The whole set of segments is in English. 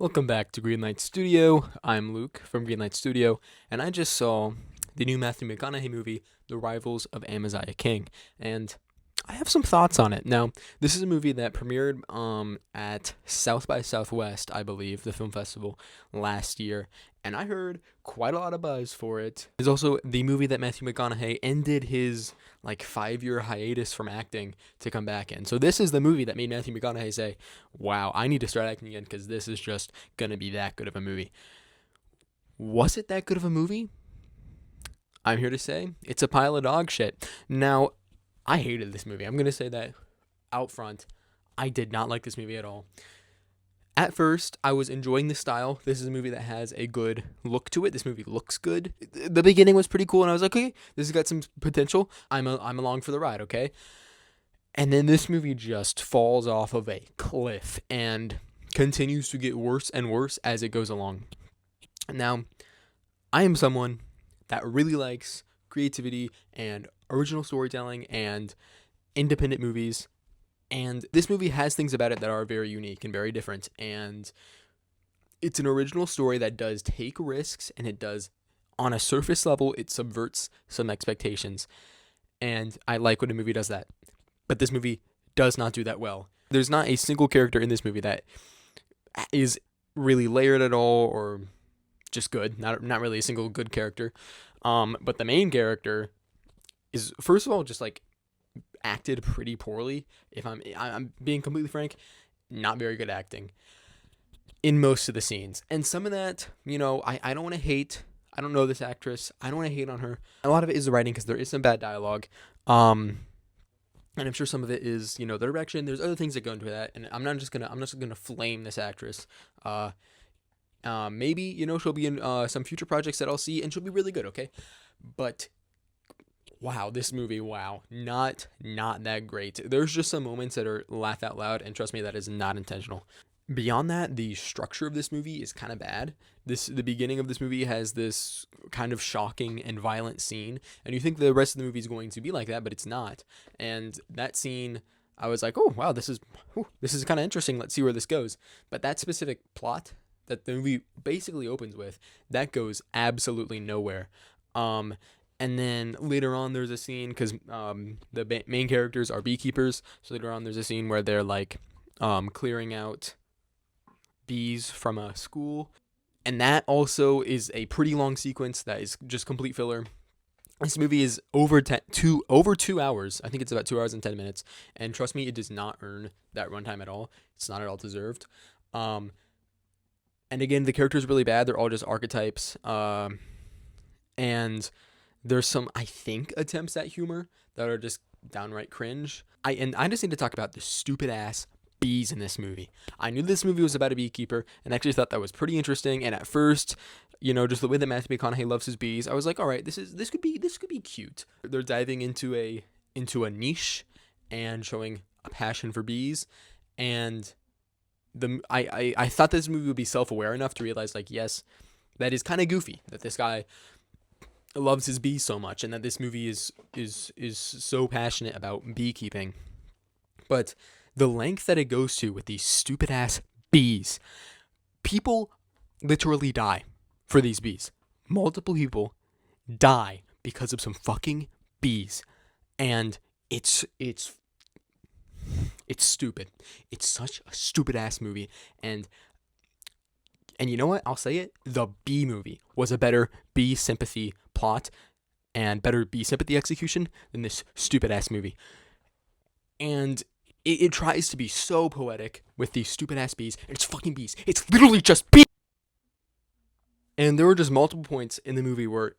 Welcome back to Greenlight Studio. I'm Luke from Greenlight Studio, and I just saw the new Matthew McConaughey movie, The Rivals of Amziah King, and I have some thoughts on it. Now, this is a movie that premiered at South by Southwest, I believe, the film festival last year, and I heard quite a lot of buzz for it. It's also the movie that Matthew McConaughey ended his 5-year hiatus from acting to come back in. So this is the movie that made Matthew McConaughey say, "Wow, I need to start acting again because this is just gonna be that good of a movie." Was it that good of a movie? I'm here to say it's a pile of dog shit. Now, I hated this movie. I'm going to say that out front. I did not like this movie at all. At first, I was enjoying the style. This is a movie that has a good look to it. This movie looks good. The beginning was pretty cool, and I was like, okay, this has got some potential. I'm along for the ride, okay? And then this movie just falls off of a cliff and continues to get worse and worse as it goes along. Now, I am someone that really likes creativity and original storytelling and independent movies. And this movie has things about it that are very unique and very different. And it's an original story that does take risks, and it does, on a surface level, it subverts some expectations. And I like when a movie does that. But this movie does not do that well. There's not a single character in this movie that is really layered at all or just good. Not really a single good character. But the main character is, first of all, just acted pretty poorly. If I'm being completely frank, not very good acting in most of the scenes. And some of that, I don't want to hate. I don't know this actress. I don't want to hate on her. A lot of it is the writing because there is some bad dialogue. And I'm sure some of it is, the direction. There's other things that go into that, and I'm not just gonna flame this actress. Maybe she'll be in some future projects that I'll see, and she'll be really good. Okay, but wow, this movie, wow, not that great. There's just some moments that are laugh out loud, and trust me, that is not intentional. Beyond that, the structure of this movie is kind of bad. The beginning of this movie has this kind of shocking and violent scene, and you think the rest of the movie is going to be like that, but it's not. And that scene, I was like, oh wow, this is kind of interesting. Let's see where this goes. But that specific plot that the movie basically opens with, that goes absolutely nowhere. And then later on, there's a scene because the main characters are beekeepers. So later on, there's a scene where they're clearing out bees from a school, and that also is a pretty long sequence that is just complete filler. This movie is over 2 hours. I think it's about 2 hours and 10 minutes, and trust me, it does not earn that runtime at all. It's not at all deserved. And again, the characters are really bad. They're all just archetypes. And there's some, I think, attempts at humor that are just downright cringe. I just need to talk about the stupid ass bees in this movie. I knew this movie was about a beekeeper, and actually thought that was pretty interesting. And at first, just the way that Matthew McConaughey loves his bees, I was like, all right, this could be cute. They're diving into a niche and showing a passion for bees, and I thought this movie would be self-aware enough to realize, yes, that is kind of goofy that this guy loves his bees so much, and that this movie is so passionate about beekeeping. But the length that it goes to with these stupid ass bees, people literally die for these bees. Multiple people die because of some fucking bees, and it's stupid. It's such a stupid ass movie, and you know what? I'll say it. The Bee Movie was a better bee sympathy plot and better bee sympathy execution than this stupid ass movie. And it tries to be so poetic with these stupid ass bees, and it's fucking bees. It's literally just bees. And there were just multiple points in the movie where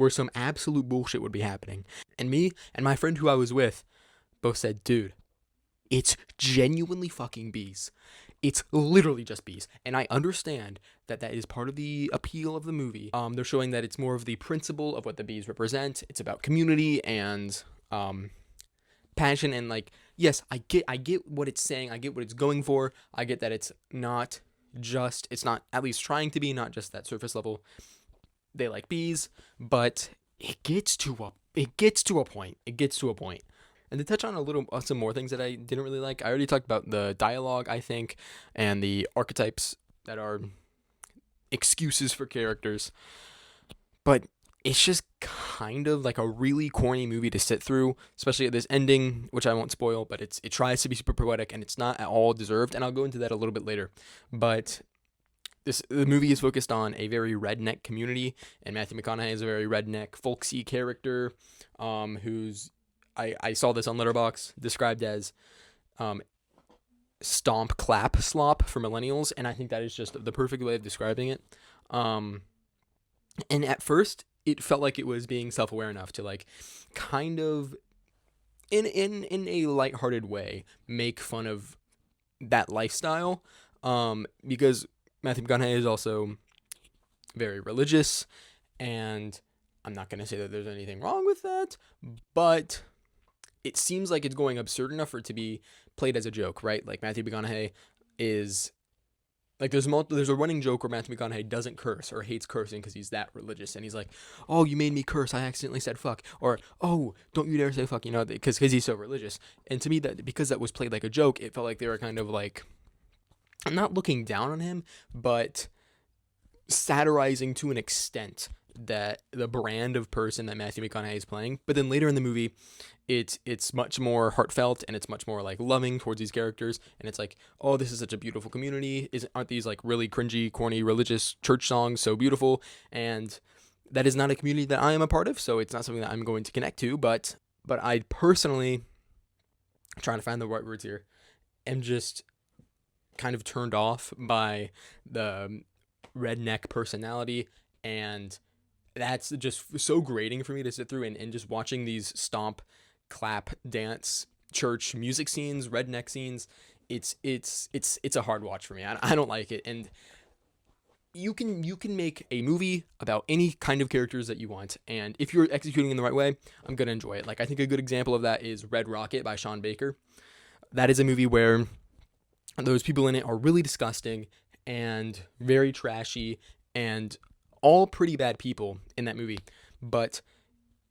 some absolute bullshit would be happening. And me and my friend who I was with both said, dude, it's genuinely fucking bees. It's literally just bees. And I understand that is part of the appeal of the movie. They're showing that it's more of the principle of what the bees represent. It's about community and passion, and yes, I get what it's saying. I get what it's going for. I get that it's not at least trying to be, not just that surface level. They like bees, but it gets to a point. And to touch on some more things that I didn't really like, I already talked about the dialogue, I think, and the archetypes that are excuses for characters. But it's just kind of like a really corny movie to sit through, especially at this ending, which I won't spoil, but it tries to be super poetic and it's not at all deserved, and I'll go into that a little bit later. But the movie is focused on a very redneck community, and Matthew McConaughey is a very redneck, folksy character, who's I saw this on Letterboxd described as stomp clap slop for millennials, and I think that is just the perfect way of describing it. And at first, it felt like it was being self-aware enough to like kind of in a lighthearted way make fun of that lifestyle, because Matthew McConaughey is also very religious, and I'm not going to say that there's anything wrong with that, but it seems like it's going absurd enough for it to be played as a joke, right? Like Matthew McConaughey is like there's a running joke where Matthew McConaughey doesn't curse or hates cursing because he's that religious, and he's like, "Oh, you made me curse. I accidentally said fuck," or "Oh, don't you dare say fuck," because he's so religious. And to me, that because that was played like a joke, it felt like they were kind of like, I'm not looking down on him, but satirizing to an extent that the brand of person that Matthew McConaughey is playing. But then later in the movie, it's much more heartfelt and it's much more like loving towards these characters, and it's like, oh, this is such a beautiful community. Aren't these like really cringy, corny religious church songs so beautiful? And that is not a community that I am a part of, so it's not something that I'm going to connect to. But I personally, trying to find the right words here, am just kind of turned off by the redneck personality, and that's just so grating for me to sit through, and just watching these stomp, clap, dance, church music scenes, redneck scenes. It's a hard watch for me. I don't like it. And you can make a movie about any kind of characters that you want, and if you're executing in the right way, I'm gonna enjoy it. Like, I think a good example of that is Red Rocket by Sean Baker. That is a movie where those people in it are really disgusting and very trashy and all pretty bad people in that movie, but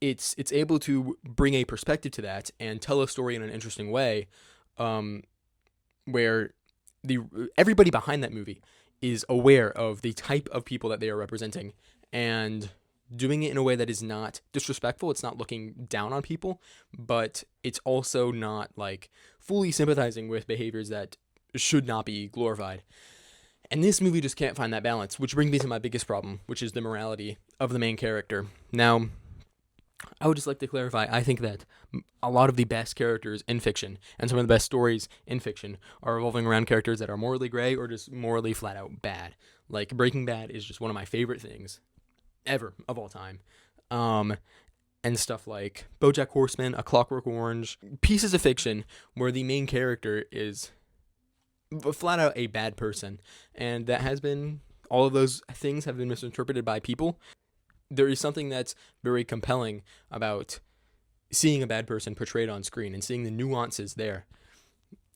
it's able to bring a perspective to that and tell a story in an interesting way, where everybody behind that movie is aware of the type of people that they are representing, and doing it in a way that is not disrespectful. It's not looking down on people, but it's also not like fully sympathizing with behaviors that should not be glorified. And this movie just can't find that balance, which brings me to my biggest problem, which is the morality of the main character. Now, I would just like to clarify, I think that a lot of the best characters in fiction and some of the best stories in fiction are revolving around characters that are morally gray or just morally flat out bad. Like, Breaking Bad is just one of my favorite things ever of all time. And stuff like BoJack Horseman, A Clockwork Orange, pieces of fiction where the main character is flat out a bad person, and that has been, all of those things have been misinterpreted by people. There is something that's very compelling about seeing a bad person portrayed on screen and seeing the nuances there.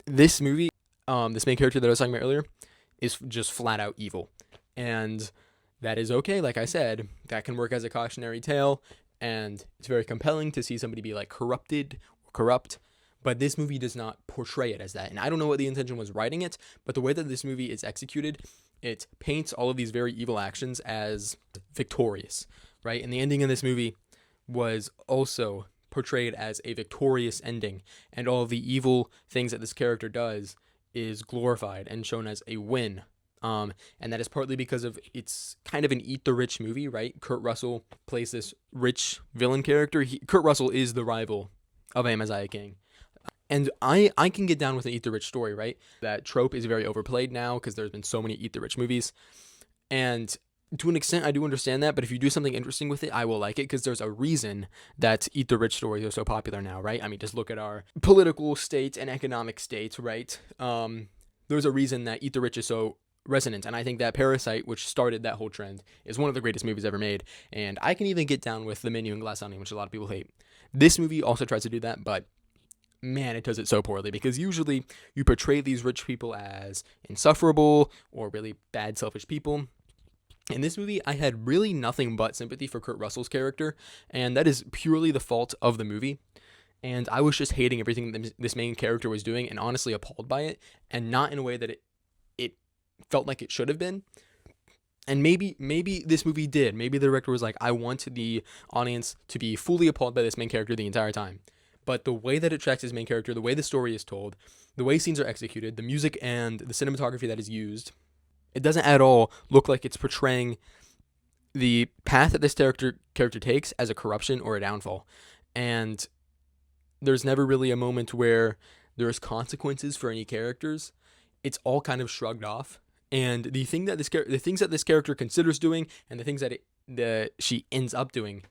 This movie, this main character that I was talking about earlier, is just flat out evil, and that is okay. Like I said, that can work as a cautionary tale, and it's very compelling to see somebody be like corrupted or corrupt. But this movie does not portray it as that. And I don't know what the intention was writing it, but the way that this movie is executed, it paints all of these very evil actions as victorious, right? And the ending of this movie was also portrayed as a victorious ending. And all of the evil things that this character does is glorified and shown as a win. And that is partly because of, it's kind of an eat the rich movie, right? Kurt Russell plays this rich villain character. Kurt Russell is the rival of Amaziah King. And I can get down with an Eat the Rich story, right? That trope is very overplayed now because there's been so many Eat the Rich movies. And to an extent, I do understand that. But if you do something interesting with it, I will like it, because there's a reason that Eat the Rich stories are so popular now, right? I mean, just look at our political state and economic state, right? There's a reason that Eat the Rich is so resonant. And I think that Parasite, which started that whole trend, is one of the greatest movies ever made. And I can even get down with The Menu and Glass Onion, which a lot of people hate. This movie also tries to do that, but man, it does it so poorly, because usually you portray these rich people as insufferable or really bad, selfish people. In this movie, I had really nothing but sympathy for Kurt Russell's character, and that is purely the fault of the movie. and I was just hating everything that this main character was doing, and honestly appalled by it, and not in a way that it felt like it should have been. And maybe this movie did. Maybe the director was like, I want the audience to be fully appalled by this main character the entire time. But the way that it tracks his main character, the way the story is told, the way scenes are executed, the music and the cinematography that is used, it doesn't at all look like it's portraying the path that this character takes as a corruption or a downfall. And there's never really a moment where there's consequences for any characters. It's all kind of shrugged off. And the things that this character considers doing, and the things that she ends up doing,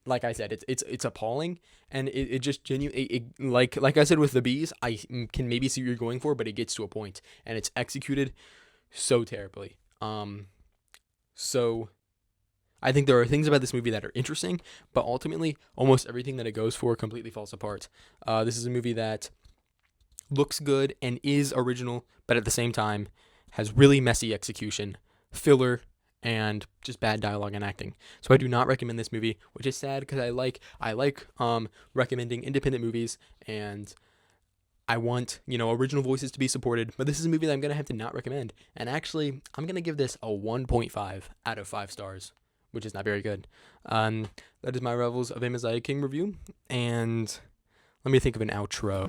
like I said, it's appalling, and it just genuinely, like I said with the bees, I can maybe see what you're going for, but it gets to a point, and it's executed so terribly. So I think there are things about this movie that are interesting, but ultimately, almost everything that it goes for completely falls apart. This is a movie that looks good and is original, but at the same time has really messy execution, filler, and just bad dialogue and acting. So I do not recommend this movie, which is sad because I like recommending independent movies, and I want, original voices to be supported, but this is a movie that I'm going to have to not recommend. And actually, I'm going to give this a 1.5 out of 5 stars, which is not very good. That is my Rivals of Amziah King review, and let me think of an outro.